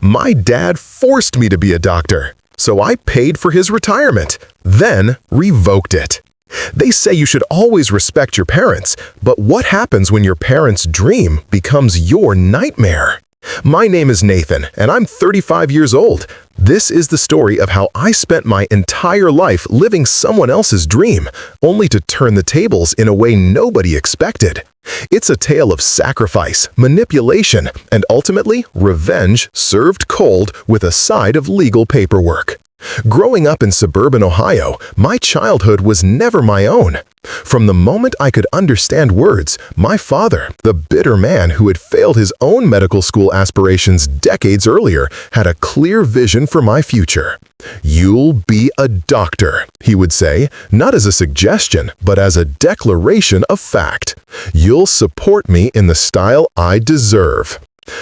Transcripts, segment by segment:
My dad forced me to be a doctor, so I paid for his retirement, then revoked it. They say you should always respect your parents, but what happens when your parents' dream becomes your nightmare? My name is Nathan, and I'm 35 years old. This is the story of how I spent my entire life living someone else's dream, only to turn the tables in a way nobody expected. It's a tale of sacrifice, manipulation, and ultimately, revenge served cold with a side of legal paperwork. Growing up in suburban Ohio, my childhood was never my own. From the moment I could understand words, my father, the bitter man who had failed his own medical school aspirations decades earlier, had a clear vision for my future. "You'll be a doctor," he would say, not as a suggestion, but as a declaration of fact. "You'll support me in the style I deserve."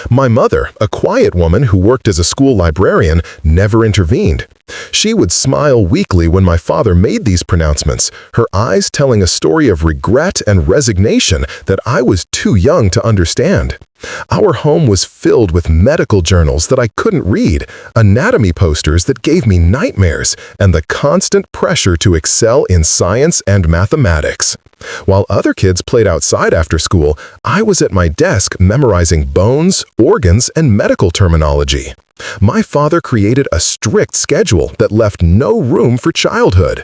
My mother, a quiet woman who worked as a school librarian, never intervened. She would smile weakly when my father made these pronouncements, her eyes telling a story of regret and resignation that I was too young to understand. Our home was filled with medical journals that I couldn't read, anatomy posters that gave me nightmares, and the constant pressure to excel in science and mathematics. While other kids played outside after school, I was at my desk memorizing bones, organs, and medical terminology. My father created a strict schedule that left no room for childhood.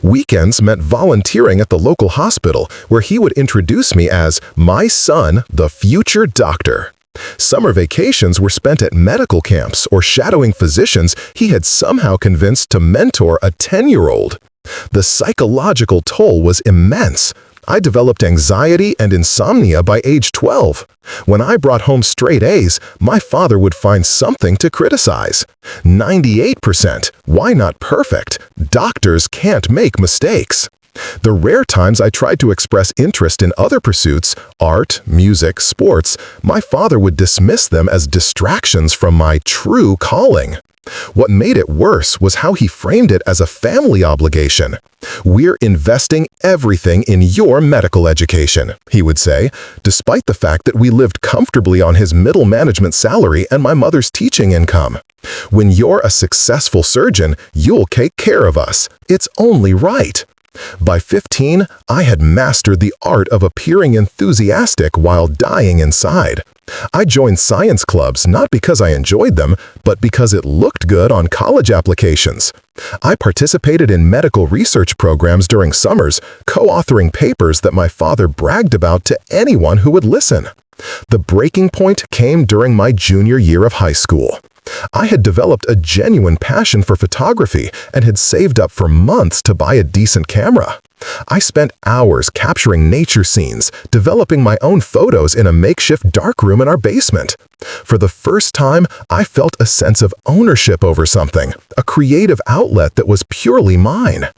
Weekends meant volunteering at the local hospital, where he would introduce me as my son, the future doctor. Summer vacations were spent at medical camps or shadowing physicians he had somehow convinced to mentor a 10-year-old. The psychological toll was immense. I developed anxiety and insomnia by age 12. When I brought home straight A's, my father would find something to criticize. 98%, why not perfect? Doctors can't make mistakes. The rare times I tried to express interest in other pursuits, art, music, sports, my father would dismiss them as distractions from my true calling. What made it worse was how he framed it as a family obligation. "We're investing everything in your medical education," he would say, despite the fact that we lived comfortably on his middle management salary and my mother's teaching income. "When you're a successful surgeon, you'll take care of us. It's only right." By 15, I had mastered the art of appearing enthusiastic while dying inside. I joined science clubs not because I enjoyed them, but because it looked good on college applications. I participated in medical research programs during summers, co-authoring papers that my father bragged about to anyone who would listen. The breaking point came during my junior year of high school. I had developed a genuine passion for photography and had saved up for months to buy a decent camera. I spent hours capturing nature scenes, developing my own photos in a makeshift darkroom in our basement. For the first time, I felt a sense of ownership over something, a creative outlet that was purely mine.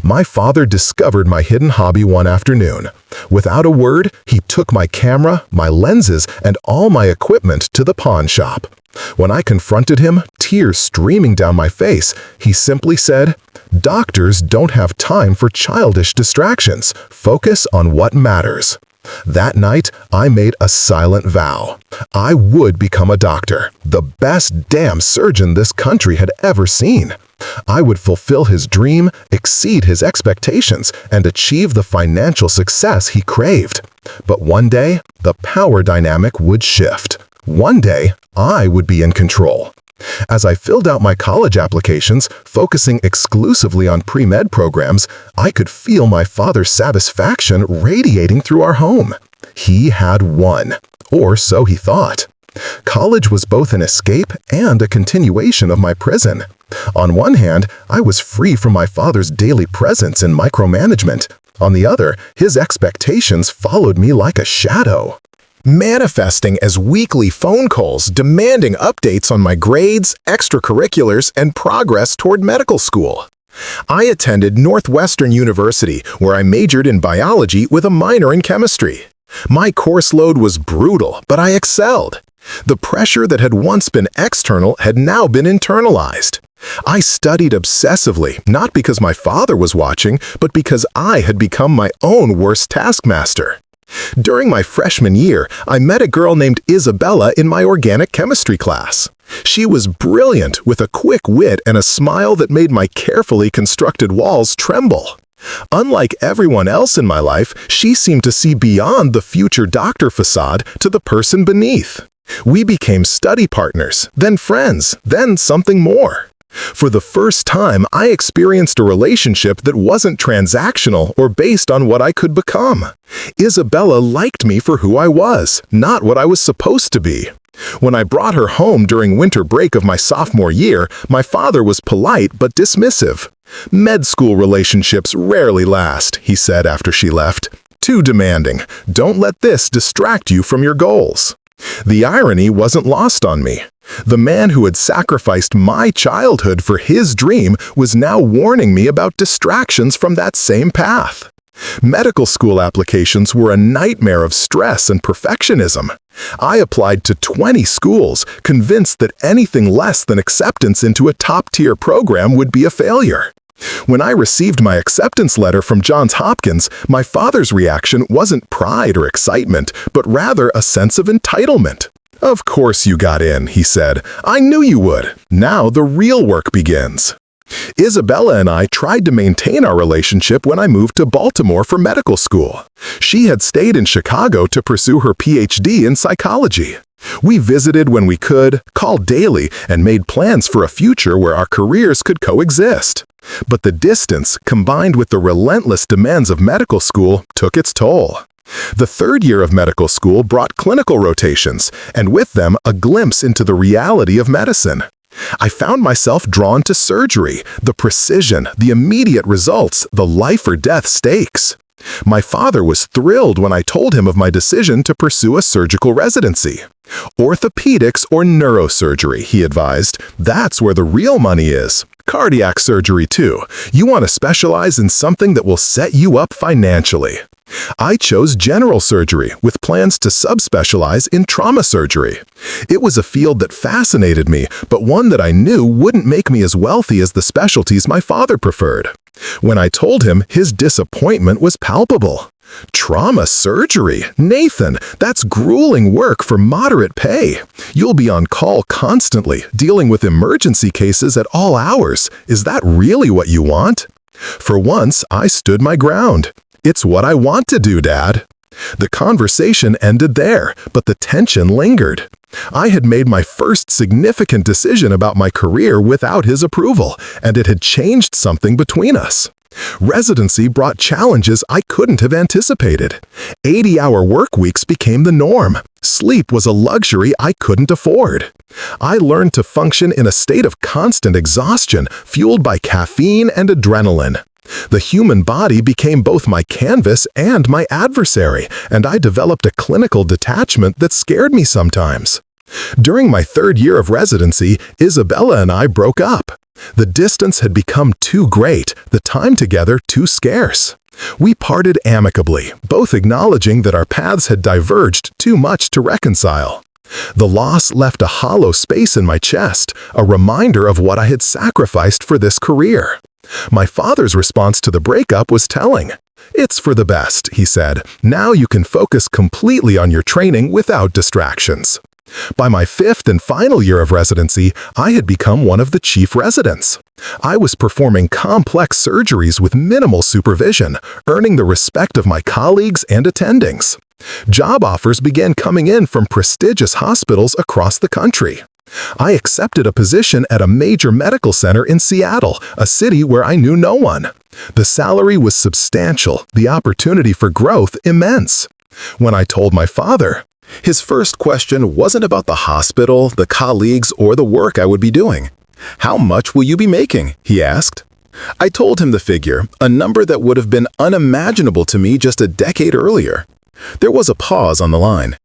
My father discovered my hidden hobby one afternoon. Without a word, he took my camera, my lenses, and all my equipment to the pawn shop. When I confronted him, tears streaming down my face, he simply said, "Doctors don't have time for childish distractions. Focus on what matters." That night, I made a silent vow. I would become a doctor, the best damn surgeon this country had ever seen. I would fulfill his dream, exceed his expectations, and achieve the financial success he craved. But one day, the power dynamic would shift. One day, I would be in control. As I filled out my college applications, focusing exclusively on pre-med programs, I could feel my father's satisfaction radiating through our home. He had won, or so he thought. College was both an escape and a continuation of my prison. On one hand, I was free from my father's daily presence and micromanagement. On the other, his expectations followed me like a shadow, manifesting as weekly phone calls demanding updates on my grades, extracurriculars, and progress toward medical school. I attended Northwestern University, where I majored in biology with a minor in chemistry. My course load was brutal, but I excelled. The pressure that had once been external had now been internalized. I studied obsessively, not because my father was watching, but because I had become my own worst taskmaster. During my freshman year, I met a girl named Isabella in my organic chemistry class. She was brilliant, with a quick wit and a smile that made my carefully constructed walls tremble. Unlike everyone else in my life, she seemed to see beyond the future doctor facade to the person beneath. We became study partners, then friends, then something more. For the first time, I experienced a relationship that wasn't transactional or based on what I could become. Isabella liked me for who I was, not what I was supposed to be. When I brought her home during winter break of my sophomore year, my father was polite but dismissive. "Med school relationships rarely last," he said after she left. "Too demanding. Don't let this distract you from your goals." The irony wasn't lost on me. The man who had sacrificed my childhood for his dream was now warning me about distractions from that same path. Medical school applications were a nightmare of stress and perfectionism. I applied to 20 schools, convinced that anything less than acceptance into a top-tier program would be a failure. When I received my acceptance letter from Johns Hopkins, my father's reaction wasn't pride or excitement, but rather a sense of entitlement. "Of course you got in," he said. "I knew you would. Now the real work begins." Isabella and I tried to maintain our relationship when I moved to Baltimore for medical school. She had stayed in Chicago to pursue her PhD in psychology. We visited when we could, called daily, and made plans for a future where our careers could coexist. But the distance, combined with the relentless demands of medical school, took its toll. The third year of medical school brought clinical rotations, and with them a glimpse into the reality of medicine. I found myself drawn to surgery, the precision, the immediate results, the life-or-death stakes. My father was thrilled when I told him of my decision to pursue a surgical residency. "Orthopedics or neurosurgery," he advised. "That's where the real money is. Cardiac surgery, too. You want to specialize in something that will set you up financially." I chose general surgery, with plans to subspecialize in trauma surgery. It was a field that fascinated me, but one that I knew wouldn't make me as wealthy as the specialties my father preferred. When I told him, his disappointment was palpable. "Trauma surgery? Nathan, that's grueling work for moderate pay. You'll be on call constantly, dealing with emergency cases at all hours. Is that really what you want?" For once, I stood my ground. "It's what I want to do, Dad." The conversation ended there, but the tension lingered. I had made my first significant decision about my career without his approval, and it had changed something between us. Residency brought challenges I couldn't have anticipated. 80-hour work weeks became the norm. Sleep was a luxury I couldn't afford. I learned to function in a state of constant exhaustion, fueled by caffeine and adrenaline. The human body became both my canvas and my adversary, and I developed a clinical detachment that scared me sometimes. During my third year of residency, Isabella and I broke up. The distance had become too great, the time together too scarce. We parted amicably, both acknowledging that our paths had diverged too much to reconcile. The loss left a hollow space in my chest, a reminder of what I had sacrificed for this career. My father's response to the breakup was telling. "It's for the best," he said. "Now you can focus completely on your training without distractions." By my fifth and final year of residency, I had become one of the chief residents. I was performing complex surgeries with minimal supervision, earning the respect of my colleagues and attendings. Job offers began coming in from prestigious hospitals across the country. I accepted a position at a major medical center in Seattle, a city where I knew no one. The salary was substantial, the opportunity for growth immense. When I told my father, his first question wasn't about the hospital, the colleagues, or the work I would be doing. "How much will you be making?" he asked. I told him the figure, a number that would have been unimaginable to me just a decade earlier. There was a pause on the line.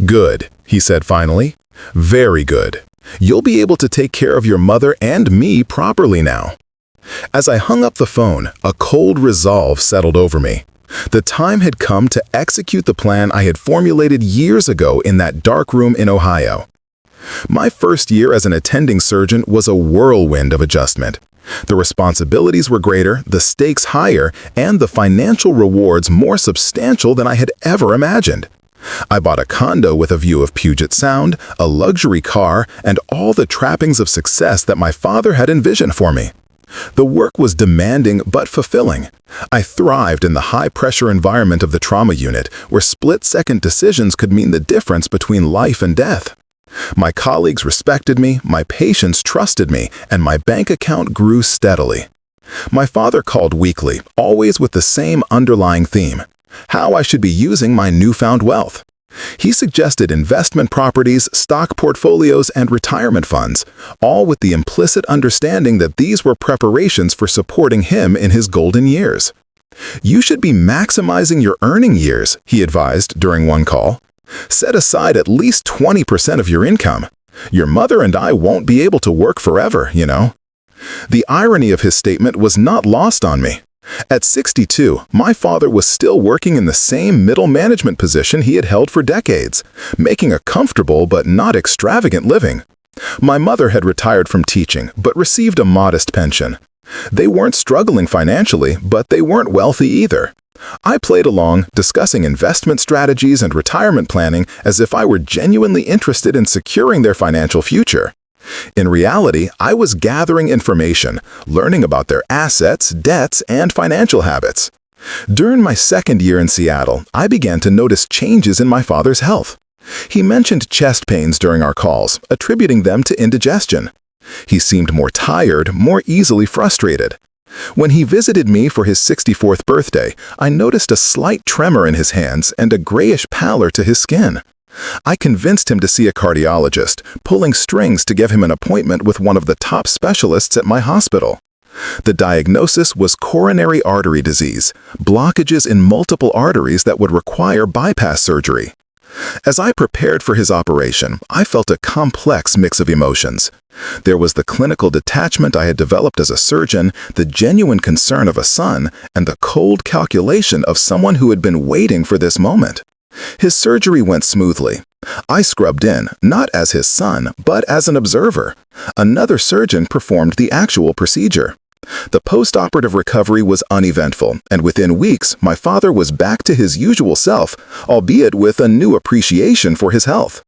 "Good," he said finally. "Very good. You'll be able to take care of your mother and me properly now." As I hung up the phone, a cold resolve settled over me. The time had come to execute the plan I had formulated years ago in that dark room in Ohio. My first year as an attending surgeon was a whirlwind of adjustment. The responsibilities were greater, the stakes higher, and the financial rewards more substantial than I had ever imagined. I bought a condo with a view of Puget Sound, a luxury car, and all the trappings of success that my father had envisioned for me. The work was demanding but fulfilling. I thrived in the high-pressure environment of the trauma unit, where split-second decisions could mean the difference between life and death. My colleagues respected me, my patients trusted me, and my bank account grew steadily. My father called weekly, always with the same underlying theme: how I should be using my newfound wealth. He suggested investment properties, stock portfolios, and retirement funds, all with the implicit understanding that these were preparations for supporting him in his golden years. "You should be maximizing your earning years," he advised during one call. "Set aside at least 20% of your income. Your mother and I won't be able to work forever, you know." The irony of his statement was not lost on me. At 62, my father was still working in the same middle management position he had held for decades, making a comfortable but not extravagant living. My mother had retired from teaching, but received a modest pension. They weren't struggling financially, but they weren't wealthy either. I played along, discussing investment strategies and retirement planning as if I were genuinely interested in securing their financial future. In reality, I was gathering information, learning about their assets, debts, and financial habits. During my second year in Seattle, I began to notice changes in my father's health. He mentioned chest pains during our calls, attributing them to indigestion. He seemed more tired, more easily frustrated. When he visited me for his 64th birthday, I noticed a slight tremor in his hands and a grayish pallor to his skin. I convinced him to see a cardiologist, pulling strings to give him an appointment with one of the top specialists at my hospital. The diagnosis was coronary artery disease, blockages in multiple arteries that would require bypass surgery. As I prepared for his operation, I felt a complex mix of emotions. There was the clinical detachment I had developed as a surgeon, the genuine concern of a son, and the cold calculation of someone who had been waiting for this moment. His surgery went smoothly. I scrubbed in, not as his son, but as an observer. Another surgeon performed the actual procedure. The post-operative recovery was uneventful, and within weeks, my father was back to his usual self, albeit with a new appreciation for his health.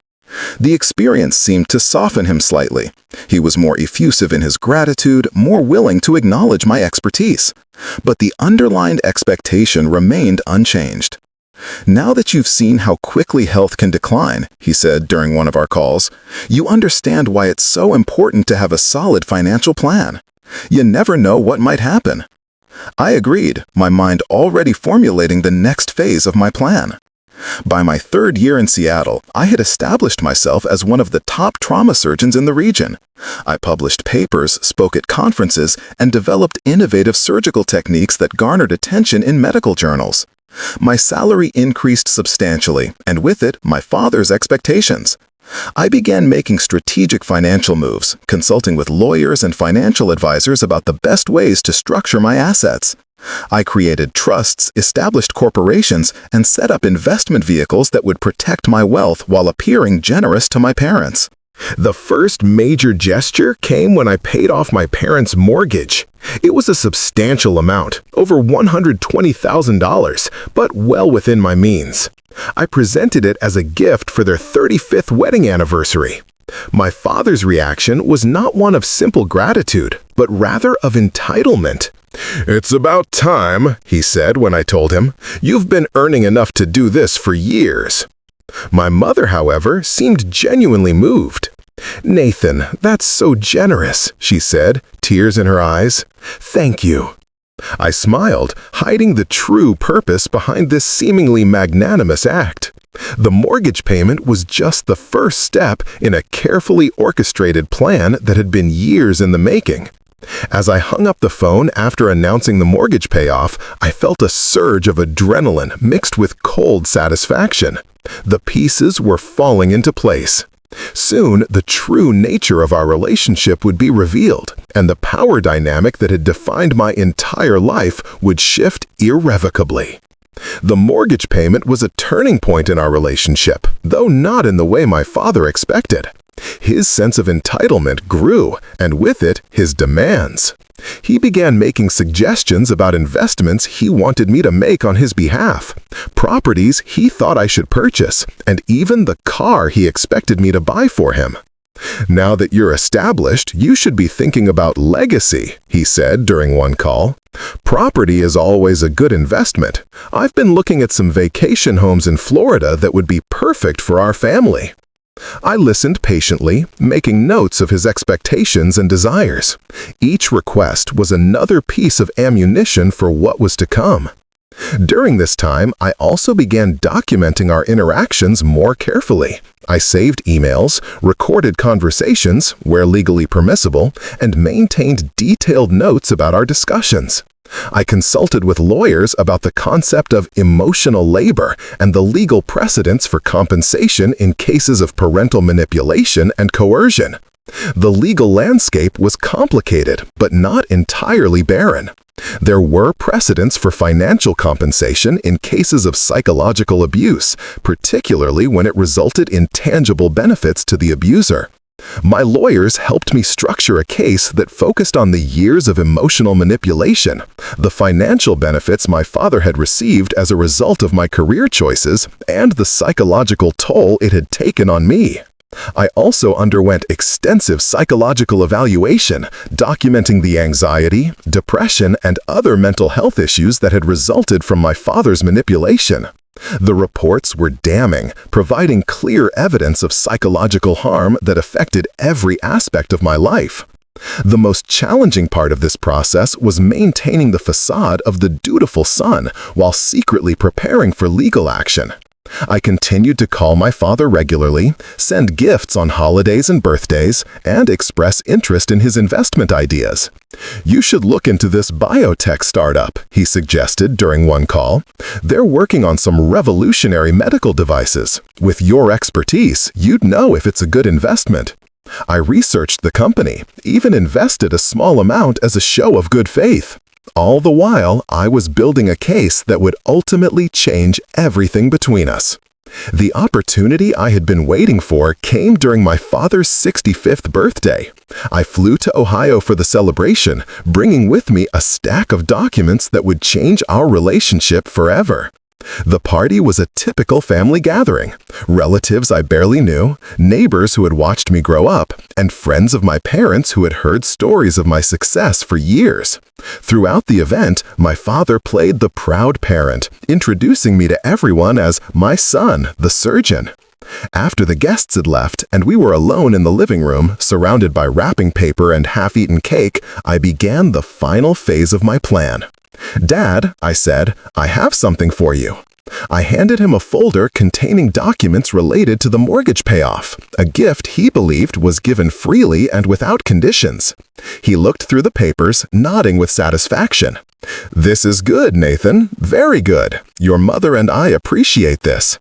The experience seemed to soften him slightly. He was more effusive in his gratitude, more willing to acknowledge my expertise. But the underlying expectation remained unchanged. "Now that you've seen how quickly health can decline," he said during one of our calls, "you understand why it's so important to have a solid financial plan. You never know what might happen." I agreed, my mind already formulating the next phase of my plan. By my third year in Seattle, I had established myself as one of the top trauma surgeons in the region. I published papers, spoke at conferences, and developed innovative surgical techniques that garnered attention in medical journals. My salary increased substantially, and with it, my father's expectations. I began making strategic financial moves, consulting with lawyers and financial advisors about the best ways to structure my assets. I created trusts, established corporations, and set up investment vehicles that would protect my wealth while appearing generous to my parents. The first major gesture came when I paid off my parents' mortgage. It was a substantial amount, over $120,000, but well within my means. I presented it as a gift for their 35th wedding anniversary. My father's reaction was not one of simple gratitude, but rather of entitlement. "It's about time," he said when I told him. "You've been earning enough to do this for years." My mother, however, seemed genuinely moved. "Nathan, that's so generous," she said, tears in her eyes. "Thank you." I smiled, hiding the true purpose behind this seemingly magnanimous act. The mortgage payment was just the first step in a carefully orchestrated plan that had been years in the making. As I hung up the phone after announcing the mortgage payoff, I felt a surge of adrenaline mixed with cold satisfaction. The pieces were falling into place. Soon, the true nature of our relationship would be revealed, and the power dynamic that had defined my entire life would shift irrevocably. The mortgage payment was a turning point in our relationship, though not in the way my father expected. His sense of entitlement grew, and with it, his demands. He began making suggestions about investments he wanted me to make on his behalf, properties he thought I should purchase, and even the car he expected me to buy for him. "Now that you're established, you should be thinking about legacy," he said during one call. "Property is always a good investment. I've been looking at some vacation homes in Florida that would be perfect for our family." I listened patiently, making notes of his expectations and desires. Each request was another piece of ammunition for what was to come. During this time, I also began documenting our interactions more carefully. I saved emails, recorded conversations, where legally permissible, and maintained detailed notes about our discussions. I consulted with lawyers about the concept of emotional labor and the legal precedents for compensation in cases of parental manipulation and coercion. The legal landscape was complicated, but not entirely barren. There were precedents for financial compensation in cases of psychological abuse, particularly when it resulted in tangible benefits to the abuser. My lawyers helped me structure a case that focused on the years of emotional manipulation, the financial benefits my father had received as a result of my career choices, and the psychological toll it had taken on me. I also underwent extensive psychological evaluation, documenting the anxiety, depression, and other mental health issues that had resulted from my father's manipulation. The reports were damning, providing clear evidence of psychological harm that affected every aspect of my life. The most challenging part of this process was maintaining the facade of the dutiful son while secretly preparing for legal action. I continued to call my father regularly, send gifts on holidays and birthdays, and express interest in his investment ideas. "You should look into this biotech startup," he suggested during one call. "They're working on some revolutionary medical devices. With your expertise, you'd know if it's a good investment." I researched the company, even invested a small amount as a show of good faith. All the while, I was building a case that would ultimately change everything between us. The opportunity I had been waiting for came during my father's 65th birthday. I flew to Ohio for the celebration, bringing with me a stack of documents that would change our relationship forever. The party was a typical family gathering. Relatives I barely knew, neighbors who had watched me grow up, and friends of my parents who had heard stories of my success for years. Throughout the event, my father played the proud parent, introducing me to everyone as my son, the surgeon. After the guests had left and we were alone in the living room, surrounded by wrapping paper and half-eaten cake, I began the final phase of my plan. "Dad," I said, "I have something for you." I handed him a folder containing documents related to the mortgage payoff, a gift he believed was given freely and without conditions. He looked through the papers, nodding with satisfaction. "This is good, Nathan. Very good. Your mother and I appreciate this."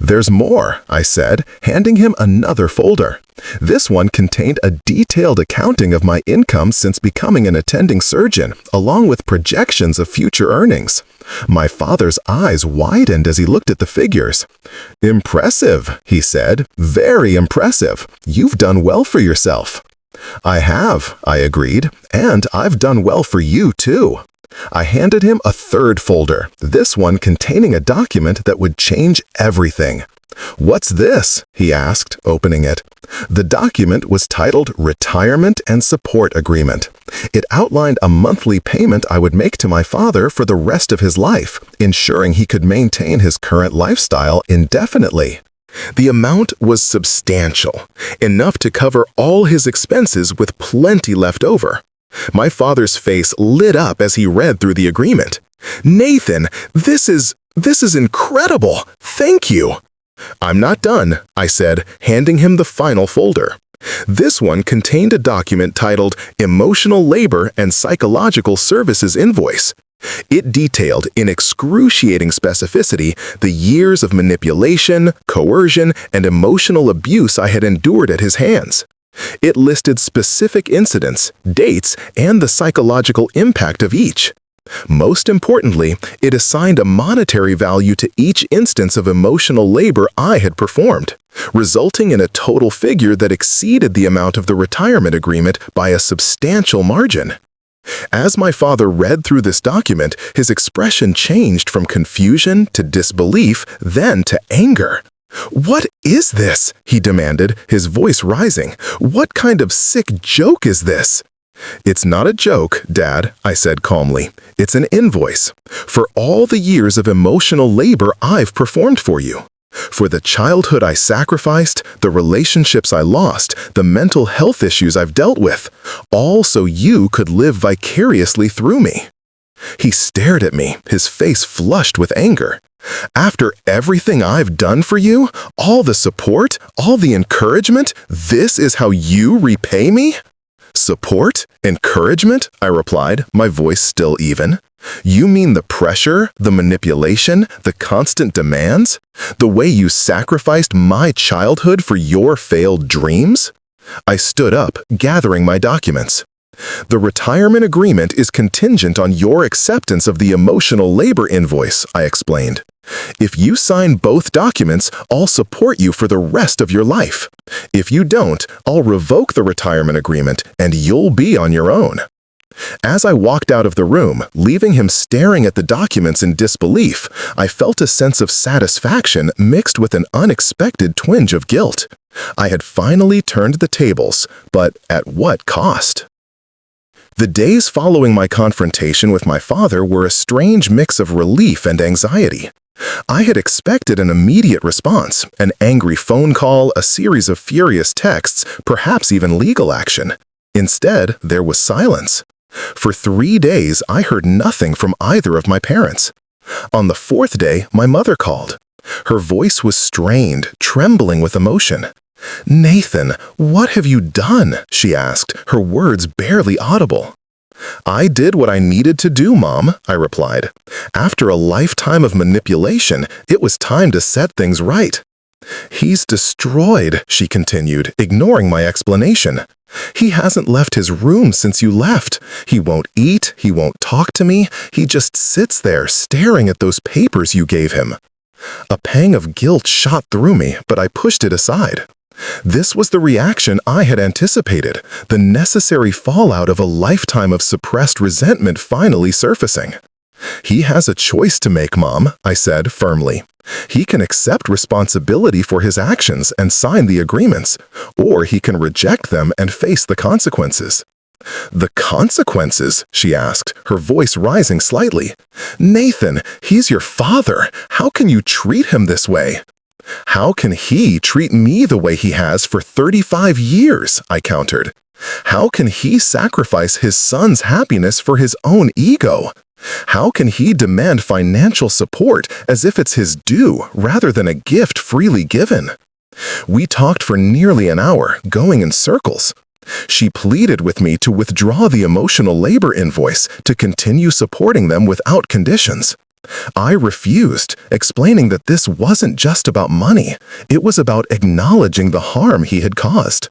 "There's more," I said, handing him another folder. This one contained a detailed accounting of my income since becoming an attending surgeon, along with projections of future earnings. My father's eyes widened as he looked at the figures. "Impressive," he said. "Very impressive. You've done well for yourself." "I have," I agreed, "and I've done well for you too." I handed him a third folder, this one containing a document that would change everything. "What's this?" he asked, opening it. The document was titled Retirement and Support Agreement. It outlined a monthly payment I would make to my father for the rest of his life, ensuring he could maintain his current lifestyle indefinitely. The amount was substantial, enough to cover all his expenses with plenty left over. My father's face lit up as he read through the agreement. "Nathan, this is incredible! Thank you!" "I'm not done," I said, handing him the final folder. This one contained a document titled Emotional Labor and Psychological Services Invoice. It detailed in excruciating specificity the years of manipulation, coercion, and emotional abuse I had endured at his hands. It listed specific incidents, dates, and the psychological impact of each. Most importantly, it assigned a monetary value to each instance of emotional labor I had performed, resulting in a total figure that exceeded the amount of the retirement agreement by a substantial margin. As my father read through this document, his expression changed from confusion to disbelief, then to anger. "What is this?" he demanded, his voice rising. "What kind of sick joke is this?" "It's not a joke, Dad," I said calmly. "It's an invoice for all the years of emotional labor I've performed for you. For the childhood I sacrificed, the relationships I lost, the mental health issues I've dealt with, all so you could live vicariously through me." He stared at me, his face flushed with anger. "After everything I've done for you, all the support, all the encouragement, this is how you repay me?" "Support? Encouragement?" I replied, my voice still even. "You mean the pressure, the manipulation, the constant demands? The way you sacrificed my childhood for your failed dreams?" I stood up, gathering my documents. "The retirement agreement is contingent on your acceptance of the emotional labor invoice," I explained. "If you sign both documents, I'll support you for the rest of your life. If you don't, I'll revoke the retirement agreement and you'll be on your own." As I walked out of the room, leaving him staring at the documents in disbelief, I felt a sense of satisfaction mixed with an unexpected twinge of guilt. I had finally turned the tables, but at what cost? The days following my confrontation with my father were a strange mix of relief and anxiety. I had expected an immediate response, an angry phone call, a series of furious texts, perhaps even legal action. Instead, there was silence. For 3 days, I heard nothing from either of my parents. On the 4th day, my mother called. Her voice was strained, trembling with emotion. "Nathan, what have you done?" she asked, her words barely audible. "I did what I needed to do, Mom," I replied. "After a lifetime of manipulation, it was time to set things right." "He's destroyed," she continued, ignoring my explanation. "He hasn't left his room since you left. He won't eat, he won't talk to me, he just sits there staring at those papers you gave him." A pang of guilt shot through me, but I pushed it aside. This was the reaction I had anticipated, the necessary fallout of a lifetime of suppressed resentment finally surfacing. "He has a choice to make, Mom," I said firmly. "He can accept responsibility for his actions and sign the agreements, or he can reject them and face the consequences." "The consequences?" she asked, her voice rising slightly. "Nathan, he's your father. How can you treat him this way?" "How can he treat me the way he has for 35 years?" I countered. "How can he sacrifice his son's happiness for his own ego? How can he demand financial support as if it's his due rather than a gift freely given?" We talked for nearly an hour, going in circles. She pleaded with me to withdraw the emotional labor invoice, to continue supporting them without conditions. I refused, explaining that this wasn't just about money. It was about acknowledging the harm he had caused.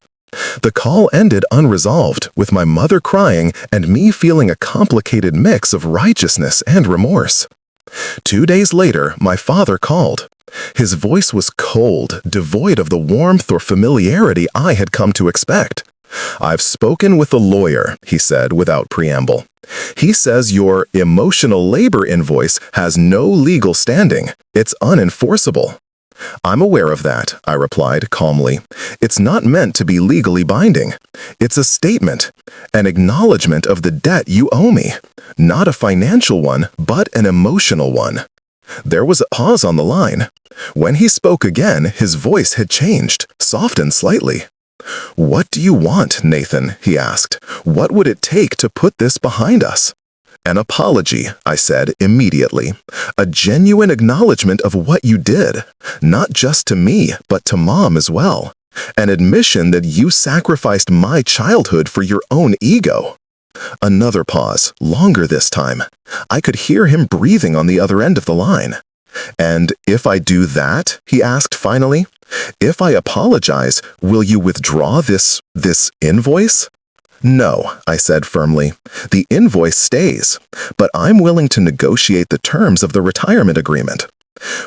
The call ended unresolved, with my mother crying and me feeling a complicated mix of righteousness and remorse. 2 days later, my father called. His voice was cold, devoid of the warmth or familiarity I had come to expect. "I've spoken with a lawyer," he said without preamble. "He says your emotional labor invoice has no legal standing. It's unenforceable." "I'm aware of that," I replied calmly. "It's not meant to be legally binding. It's a statement, an acknowledgement of the debt you owe me. Not a financial one, but an emotional one." There was a pause on the line. When he spoke again, his voice had changed, softened slightly. "What do you want, Nathan?" he asked. "What would it take to put this behind us?" "An apology," I said immediately. "A genuine acknowledgement of what you did, not just to me, but to Mom as well. An admission that you sacrificed my childhood for your own ego." Another pause, longer this time. I could hear him breathing on the other end of the line. "And if I do that," he asked finally, "if I apologize, will you withdraw this invoice?" No, I said firmly. The invoice stays, but I'm willing to negotiate the terms of the retirement agreement.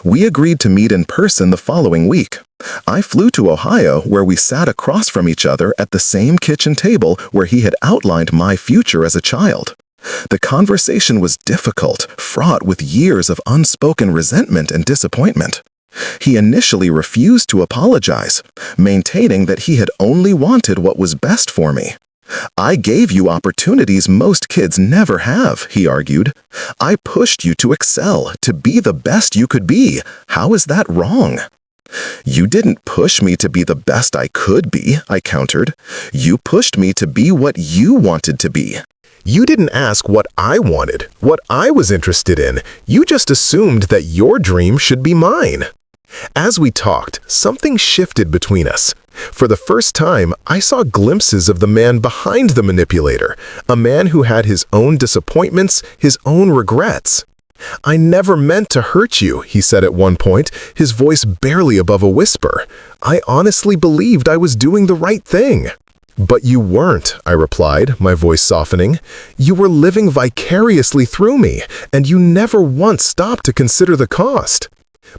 We agreed to meet in person the following week. I flew to Ohio, where we sat across from each other at the same kitchen table where he had outlined my future as a child. The conversation was difficult, fraught with years of unspoken resentment and disappointment. He initially refused to apologize, maintaining that he had only wanted what was best for me. I gave you opportunities most kids never have, he argued. I pushed you to excel, to be the best you could be. How is that wrong? You didn't push me to be the best I could be, I countered. You pushed me to be what you wanted to be. You didn't ask what I wanted, what I was interested in. You just assumed that your dream should be mine. As we talked, something shifted between us. For the first time, I saw glimpses of the man behind the manipulator, a man who had his own disappointments, his own regrets. I never meant to hurt you, he said at one point, his voice barely above a whisper. I honestly believed I was doing the right thing. But you weren't, I replied, my voice softening. You were living vicariously through me, and you never once stopped to consider the cost.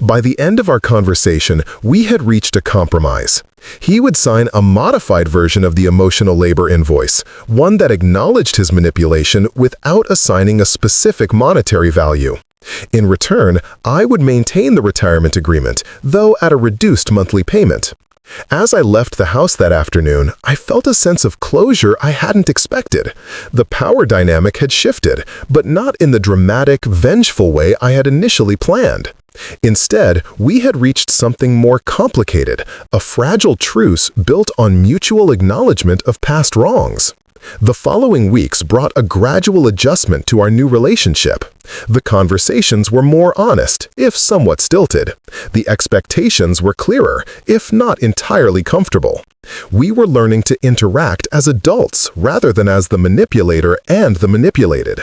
By the end of our conversation, we had reached a compromise. He would sign a modified version of the emotional labor invoice, one that acknowledged his manipulation without assigning a specific monetary value. In return, I would maintain the retirement agreement, though at a reduced monthly payment. As I left the house that afternoon, I felt a sense of closure I hadn't expected. The power dynamic had shifted, but not in the dramatic, vengeful way I had initially planned. Instead, we had reached something more complicated, a fragile truce built on mutual acknowledgement of past wrongs. The following weeks brought a gradual adjustment to our new relationship. The conversations were more honest, if somewhat stilted. The expectations were clearer, if not entirely comfortable. We were learning to interact as adults rather than as the manipulator and the manipulated.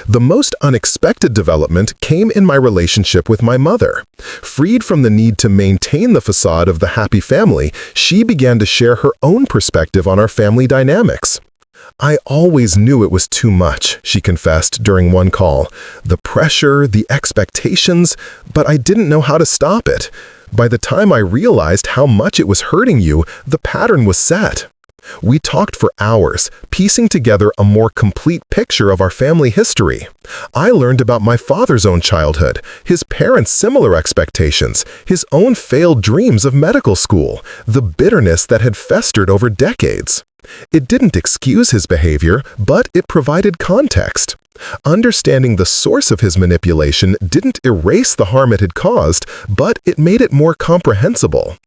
The most unexpected development came in my relationship with my mother. Freed from the need to maintain the facade of the happy family, she began to share her own perspective on our family dynamics. I always knew it was too much, she confessed during one call. The pressure, the expectations, but I didn't know how to stop it. By the time I realized how much it was hurting you, the pattern was set. We talked for hours, piecing together a more complete picture of our family history. I learned about my father's own childhood, his parents' similar expectations, his own failed dreams of medical school, the bitterness that had festered over decades. It didn't excuse his behavior, but it provided context. Understanding the source of his manipulation didn't erase the harm it had caused, but it made it more comprehensible.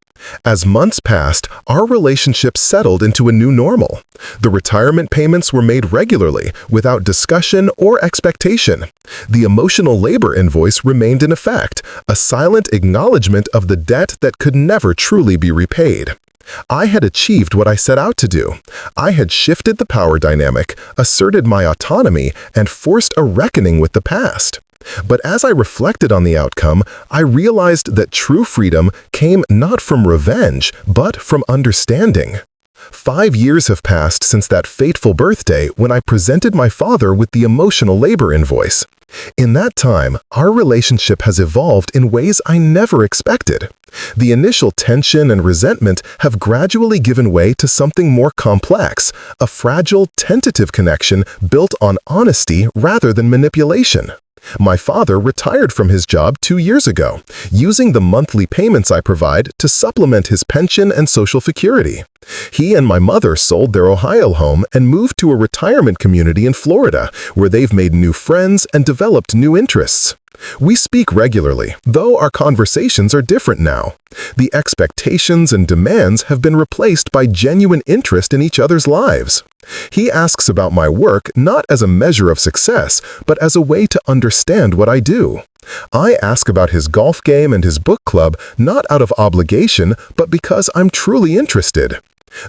As months passed, our relationship settled into a new normal. The retirement payments were made regularly, without discussion or expectation. The emotional labor invoice remained in effect, a silent acknowledgement of the debt that could never truly be repaid. I had achieved what I set out to do. I had shifted the power dynamic, asserted my autonomy, and forced a reckoning with the past. But as I reflected on the outcome, I realized that true freedom came not from revenge, but from understanding. 5 years have passed since that fateful birthday when I presented my father with the emotional labor invoice. In that time, our relationship has evolved in ways I never expected. The initial tension and resentment have gradually given way to something more complex, a fragile, tentative connection built on honesty rather than manipulation. My father retired from his job 2 years ago, using the monthly payments I provide to supplement his pension and Social Security. He and my mother sold their Ohio home and moved to a retirement community in Florida, where they've made new friends and developed new interests. We speak regularly, though our conversations are different now. The expectations and demands have been replaced by genuine interest in each other's lives. He asks about my work not as a measure of success, but as a way to understand what I do. I ask about his golf game and his book club not out of obligation, but because I'm truly interested.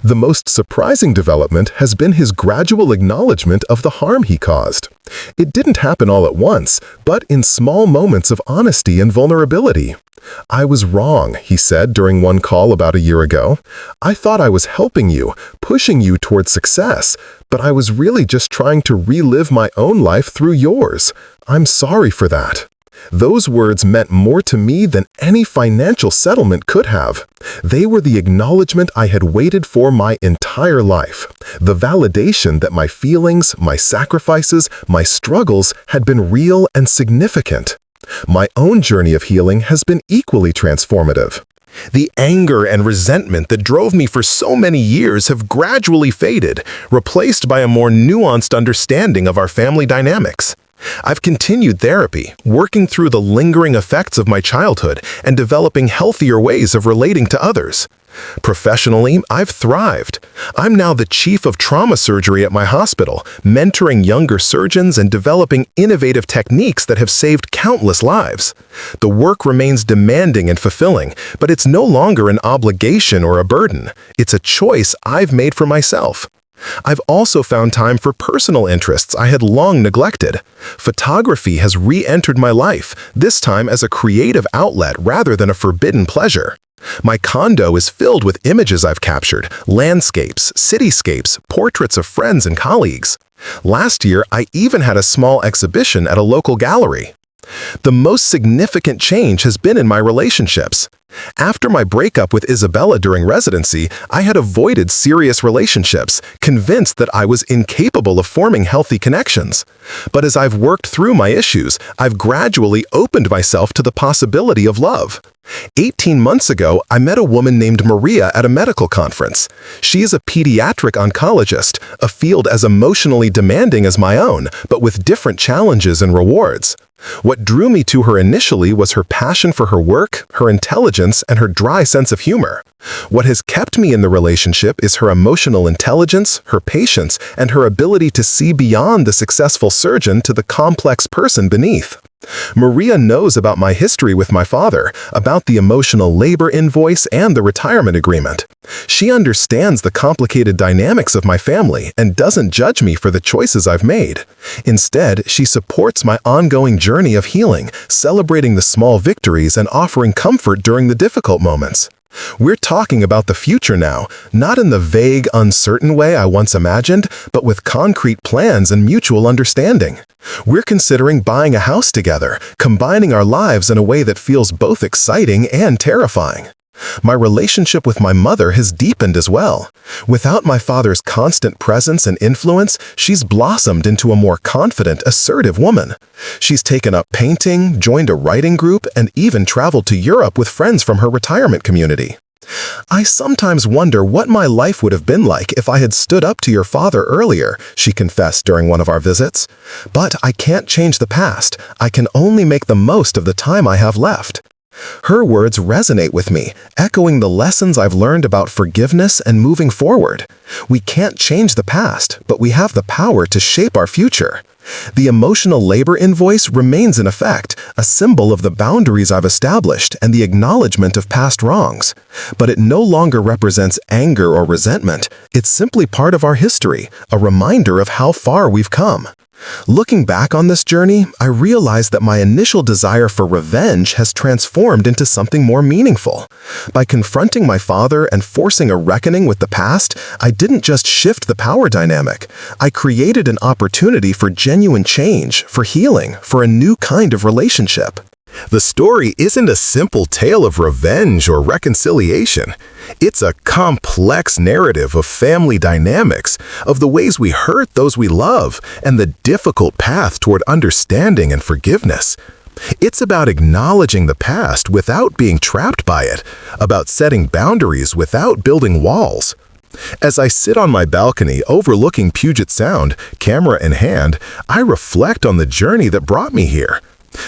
The most surprising development has been his gradual acknowledgement of the harm he caused. It didn't happen all at once, but in small moments of honesty and vulnerability. "I was wrong," he said during one call about a year ago. "I thought I was helping you, pushing you toward success, but I was really just trying to relive my own life through yours. I'm sorry for that." Those words meant more to me than any financial settlement could have. They were the acknowledgement I had waited for my entire life, the validation that my feelings, my sacrifices, my struggles had been real and significant. My own journey of healing has been equally transformative. The anger and resentment that drove me for so many years have gradually faded, replaced by a more nuanced understanding of our family dynamics. I've continued therapy, working through the lingering effects of my childhood and developing healthier ways of relating to others. Professionally, I've thrived. I'm now the chief of trauma surgery at my hospital, mentoring younger surgeons and developing innovative techniques that have saved countless lives. The work remains demanding and fulfilling, but it's no longer an obligation or a burden. It's a choice I've made for myself. I've also found time for personal interests I had long neglected. Photography has re-entered my life, this time as a creative outlet rather than a forbidden pleasure. My condo is filled with images I've captured, landscapes, cityscapes, portraits of friends and colleagues. Last year, I even had a small exhibition at a local gallery. The most significant change has been in my relationships. After my breakup with Isabella during residency, I had avoided serious relationships, convinced that I was incapable of forming healthy connections. But as I've worked through my issues, I've gradually opened myself to the possibility of love. 18 months ago, I met a woman named Maria at a medical conference. She is a pediatric oncologist, a field as emotionally demanding as my own, but with different challenges and rewards. What drew me to her initially was her passion for her work, her intelligence, and her dry sense of humor. What has kept me in the relationship is her emotional intelligence, her patience, and her ability to see beyond the successful surgeon to the complex person beneath. Maria knows about my history with my father, about the emotional labor invoice and the retirement agreement. She understands the complicated dynamics of my family and doesn't judge me for the choices I've made. Instead, she supports my ongoing journey of healing, celebrating the small victories and offering comfort during the difficult moments. We're talking about the future now, not in the vague, uncertain way I once imagined, but with concrete plans and mutual understanding. We're considering buying a house together, combining our lives in a way that feels both exciting and terrifying. My relationship with my mother has deepened as well. Without my father's constant presence and influence, she's blossomed into a more confident, assertive woman. She's taken up painting, joined a writing group, and even traveled to Europe with friends from her retirement community. "I sometimes wonder what my life would have been like if I had stood up to your father earlier," she confessed during one of our visits. "But I can't change the past. I can only make the most of the time I have left." Her words resonate with me, echoing the lessons I've learned about forgiveness and moving forward. We can't change the past, but we have the power to shape our future. The emotional labor invoice remains in effect, a symbol of the boundaries I've established and the acknowledgement of past wrongs. But it no longer represents anger or resentment. It's simply part of our history, a reminder of how far we've come. Looking back on this journey, I realized that my initial desire for revenge has transformed into something more meaningful. By confronting my father and forcing a reckoning with the past, I didn't just shift the power dynamic. I created an opportunity for genuine change, for healing, for a new kind of relationship. The story isn't a simple tale of revenge or reconciliation. It's a complex narrative of family dynamics, of the ways we hurt those we love, and the difficult path toward understanding and forgiveness. It's about acknowledging the past without being trapped by it, about setting boundaries without building walls. As I sit on my balcony overlooking Puget Sound, camera in hand, I reflect on the journey that brought me here.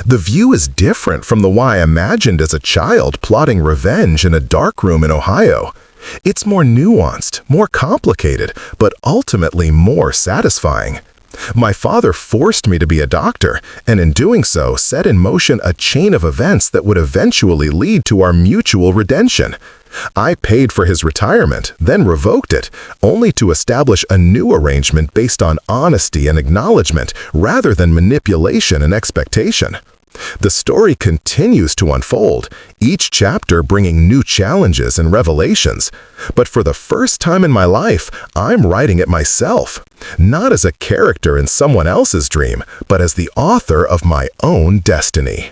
The view is different from the one I imagined as a child plotting revenge in a darkroom in Ohio. It's more nuanced, more complicated, but ultimately more satisfying. My father forced me to be a doctor, and in doing so set in motion a chain of events that would eventually lead to our mutual redemption. I paid for his retirement, then revoked it, only to establish a new arrangement based on honesty and acknowledgement rather than manipulation and expectation. The story continues to unfold, each chapter bringing new challenges and revelations. But for the first time in my life, I'm writing it myself, not as a character in someone else's dream, but as the author of my own destiny.